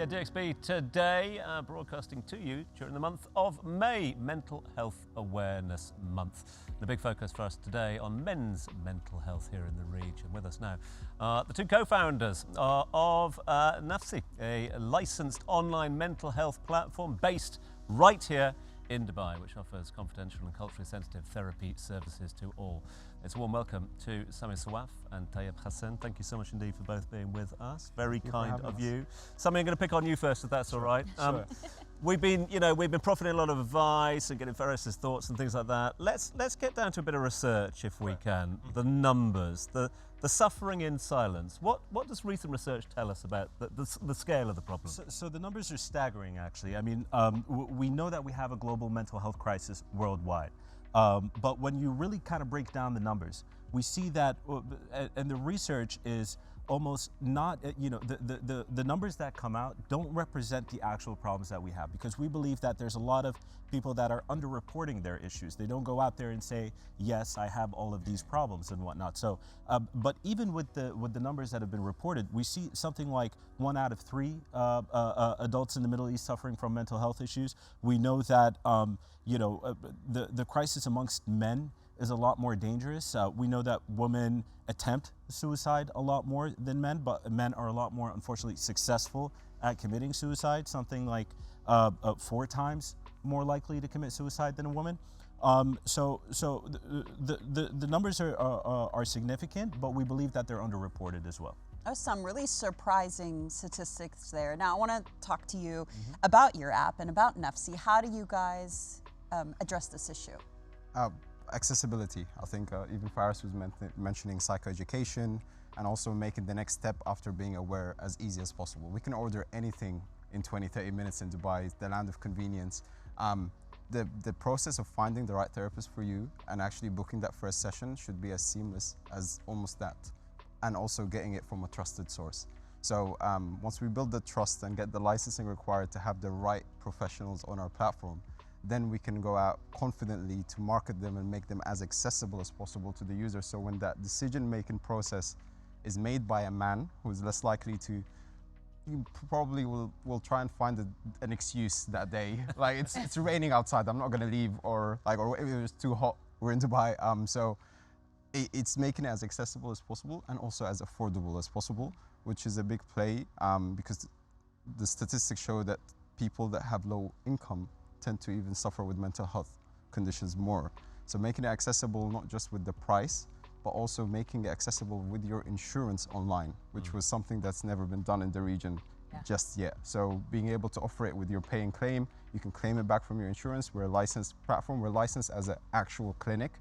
Yeah, DXB today, broadcasting to you during the month of May, Mental Health Awareness Month. The big focus for us today on men's mental health here in the region. With us now, the two co-founders of Nafsi, a licensed online mental health platform based right here in Dubai, which offers confidential and culturally sensitive therapy services to all. It's a warm welcome to Sami Sawaf and Tayyib Hassan. Thank you so much indeed for both being with us. Very kind of you. Sami, I'm going to pick on you first, if that's all right. Sure. We've been profiting a lot of advice and getting various thoughts and things like that. Let's get down to a bit of research, if we can. The numbers, the suffering in silence. What does recent research tell us about the scale of the problem? So the numbers are staggering, actually. I mean, we know that we have a global mental health crisis worldwide. But when you really kind of break down the numbers, we see that, and the research is almost not, the numbers that come out don't represent the actual problems that we have, because we believe that there's a lot of people that are underreporting their issues. They don't go out there and say, yes, I have all of these problems and whatnot. So, but even with the numbers that have been reported, we see something like 1 out of 3 adults in the Middle East suffering from mental health issues. We know that, the crisis amongst men is a lot more dangerous. We know that women attempt suicide a lot more than men, but men are a lot more, unfortunately, successful at committing suicide, something like 4 times more likely to commit suicide than a woman. So the numbers are significant, but we believe that they're underreported as well. Oh, some really surprising statistics there. Now, I want to talk to you about your app and about Nafsi. How do you guys address this issue? Accessibility. I think even Faris was mentioning psychoeducation, and also making the next step after being aware as easy as possible. We can order anything in 20-30 minutes in Dubai, the land of convenience. The process of finding the right therapist for you and actually booking that first session should be as seamless as almost that, and also getting it from a trusted source. So once we build the trust and get the licensing required to have the right professionals on our platform, then we can go out confidently to market them and make them as accessible as possible to the user. So when that decision-making process is made by a man who is less likely to, you probably will try and find an excuse that day. Like it's raining outside, I'm not gonna leave, or it was too hot, we're in Dubai. So it's making it as accessible as possible and also as affordable as possible, which is a big play, because the statistics show that people that have low income tend to even suffer with mental health conditions more. So making it accessible not just with the price, but also making it accessible with your insurance online, which was something that's never been done in the region just yet. So being able to offer it with your pay and claim, you can claim it back from your insurance. We're a licensed platform. We're licensed as an actual clinic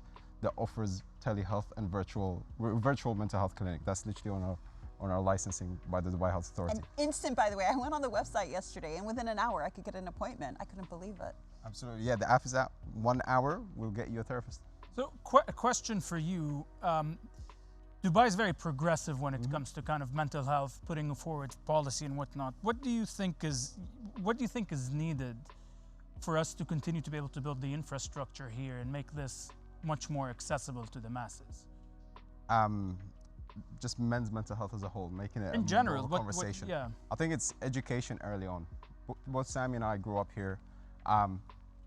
that offers telehealth and virtual mental health clinic. That's literally on our licensing by the Dubai Health Authority. And instant, by the way. I went on the website yesterday, and within an hour I could get an appointment. I couldn't believe it. Absolutely, yeah, the app is out. 1 hour, we'll get you a therapist. So a question for you. Dubai is very progressive when it comes to kind of mental health, putting forward policy and whatnot. What do you think is needed for us to continue to be able to build the infrastructure here and make this much more accessible to the masses? Just men's mental health as a whole, making it in general, a conversation. I think it's education early on. Both Sami and I grew up here.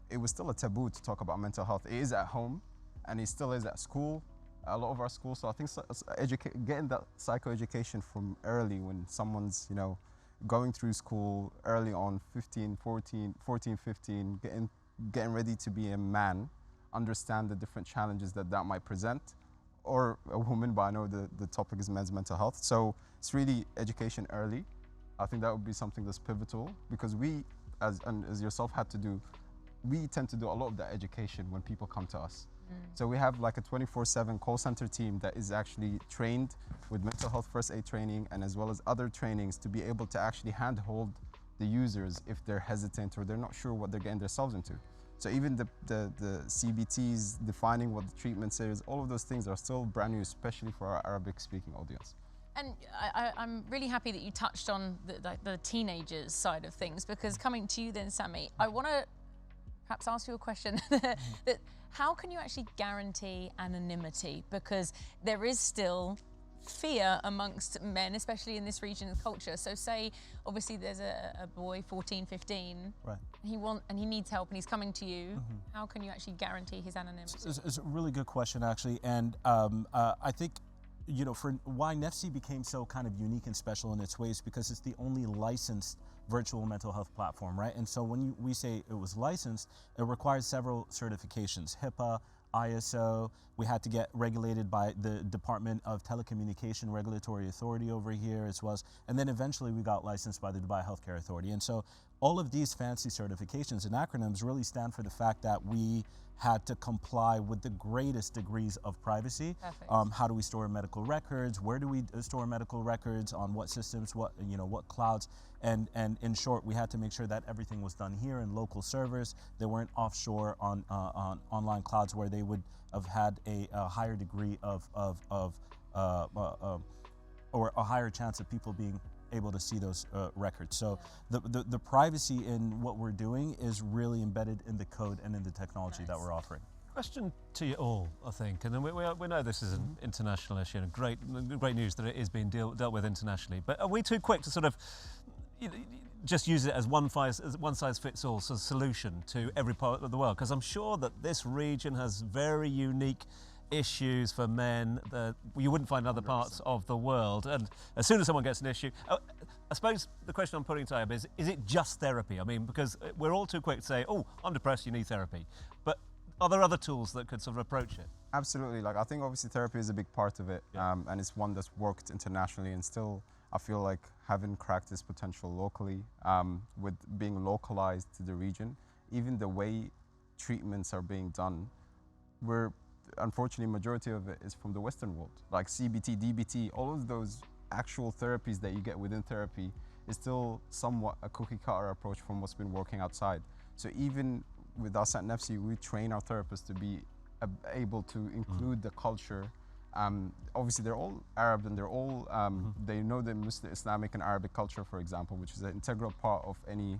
It was still a taboo to talk about mental health. It is at home, and it still is at school, a lot of our schools. So I think getting that psychoeducation from early, when someone's going through school early on, 15, 15, getting ready to be a man, understand the different challenges that might present, or a woman, but I know the topic is men's mental health. So it's really education early. I think that would be something that's pivotal, because we, as yourself had to do, we tend to do a lot of that education when people come to us. So we have like a 24/7 call center team that is actually trained with mental health first aid training, and as well as other trainings, to be able to actually handhold the users if they're hesitant or they're not sure what they're getting themselves into. So even the CBTs, defining what the treatment is, all of those things are still brand new, especially for our Arabic-speaking audience. And I'm really happy that you touched on the teenagers side of things, because coming to you then, Sami, I want to perhaps ask you a question. That how can you actually guarantee anonymity? Because there is still fear amongst men, especially in this region of culture. So say, obviously there's a boy, 14, 15, Right. and he needs help and he's coming to you. How can you actually guarantee his anonymity? It's a really good question, actually, and I think, you know, for why Nafsi became so kind of unique and special in its ways, because it's the only licensed virtual mental health platform, right? And so when we say it was licensed, it requires several certifications: HIPAA, ISO. We had to get regulated by the Department of Telecommunication Regulatory Authority over here, as well as, and then eventually we got licensed by the Dubai Healthcare Authority. And so all of these fancy certifications and acronyms really stand for the fact that we had to comply with the greatest degrees of privacy. How do we store medical records? Where do we store medical records? On what systems? What clouds? And in short, we had to make sure that everything was done here in local servers. They weren't offshore on online clouds where they would have had a higher degree of or a higher chance of people being able to see those records. So the privacy in what we're doing is really embedded in the code and in the technology that we're offering. Question to you all, I think, and we know this is an international issue, and great news that it is being dealt with internationally. But are we too quick to sort of just use it as one size fits all sort of solution to every part of the world? Because I'm sure that this region has very unique issues for men that you wouldn't find in other parts of the world. And as soon as someone gets an issue, I suppose the question I'm putting to you is it just therapy? I mean, because we're all too quick to say, oh, I'm depressed, you need therapy. But are there other tools that could sort of approach it? Absolutely. Like, I think obviously therapy is a big part of it, and it's one that's worked internationally, and still I feel like having cracked its potential locally, with being localized to the region, even the way treatments are being done, unfortunately, majority of it is from the Western world, like CBT, DBT, all of those actual therapies that you get within therapy is still somewhat a cookie cutter approach from what's been working outside. So even with us at Nafsi, we train our therapists to be able to include the culture. Obviously, they're all Arab, and they're all, they know the Muslim, Islamic and Arabic culture, for example, which is an integral part of any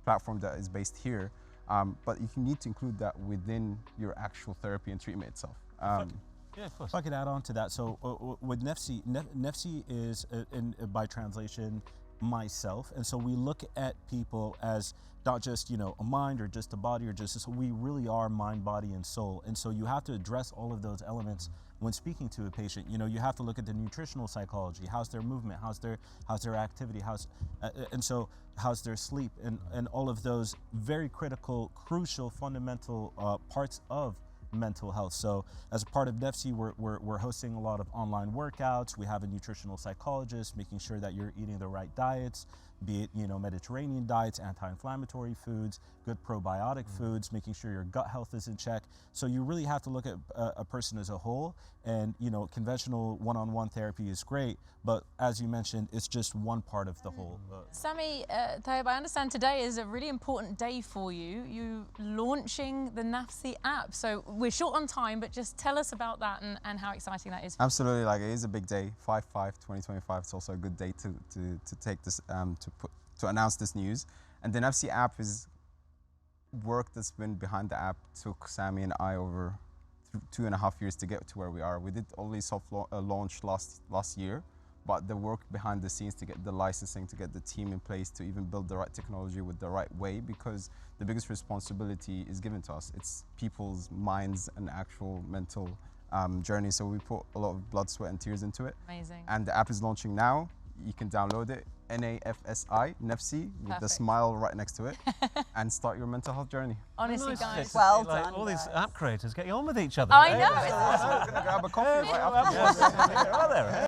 platform that is based here. But you need to include that within your actual therapy and treatment itself. Yeah, of course. If I could add on to that, so with Nafsi, Nafsi is, by translation, myself, and so we look at people as not just, you know, a mind or just a body or just, so we really are mind, body, and soul, and so you have to address all of those elements when speaking to a patient. You know, you have to look at the nutritional psychology. How's their movement? How's their activity? And so how's their sleep? And all of those very critical, crucial, fundamental parts of mental health. So as a part of Nafsi, we're hosting a lot of online workouts. We have a nutritional psychologist making sure that you're eating the right diets, be it, you know, Mediterranean diets, anti-inflammatory foods, good probiotic foods, making sure your gut health is in check. So you really have to look at a person as a whole. And, you know, conventional one-on-one therapy is great, but as you mentioned, it's just one part of the whole. Sami, Tayyib, I understand today is a really important day for you. You launching the Nafsi app. So we're short on time, but just tell us about that and how exciting that is. Absolutely, like, it is a big day. 5/5/2025. It's also a good day to take this to announce this news. And the Nafsi app is work that's been behind the app. Took Sami and I over 2.5 years to get to where we are. We did only soft launch last year, but the work behind the scenes to get the licensing, to get the team in place, to even build the right technology with the right way, because the biggest responsibility is given to us. It's people's minds and actual mental journey. So we put a lot of blood, sweat, and tears into it. Amazing. And the app is launching now. You can download it, Nafsi, Nafsi, with the smile right next to it, and start your mental health journey. Honestly, Nice. guys. Well Like done, all these guys. app creators getting on with each other. I know. I'm going to grab a coffee right after. Are there?